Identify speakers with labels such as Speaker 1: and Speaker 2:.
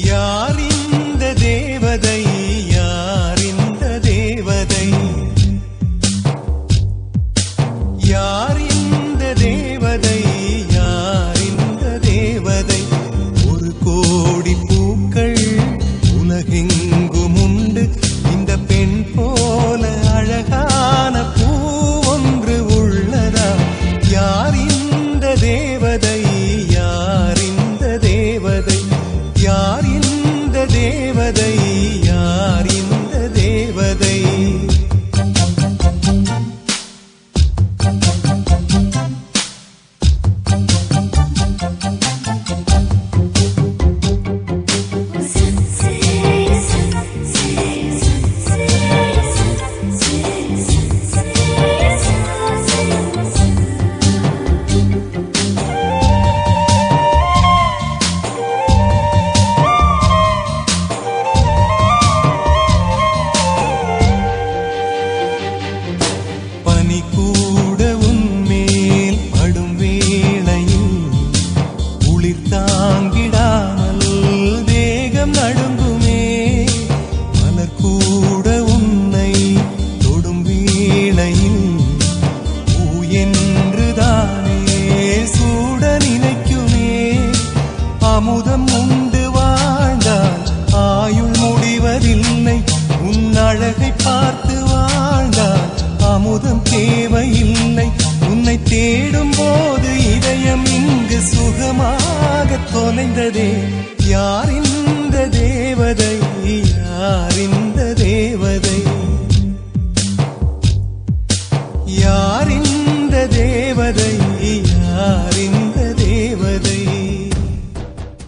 Speaker 1: யார் இந்த தேவதை, யார் இந்த தேவதை, யார் இந்த தேவதை, யார் இந்த தேவதை. ஒரு கோடி பூக்கள் உலகெங்கும் உண்டு, இந்த பெண் போல அழகான பூ ஒன்று உள்ளதா? யார் இந்த தேவதை, யார் இந்த தேவதை, யார் இந்த தேவதை, யார் இந்த தேவதை. பனி கூட உன்மேல் படும் வேளையில் குளிர் தாங்கிடாமல் தேகம் நடுங்குமே. மலர் கூட உன்னை தொடும் வேளையில் பூ என்றுதானே சூட நினைக்குமே. அமுதம் உண்டு வாழ்ந்தால் ஆயுள் முடிவதில்லை, உன் அழகை பார்த்து வாழ்ந்தால் அமுதம் தேவையில்லை. உன்னை தேடும் போது இதயம் இங்கு சுகமாக தொலைந்ததே. யார் இந்த தேவதை, யார் இந்த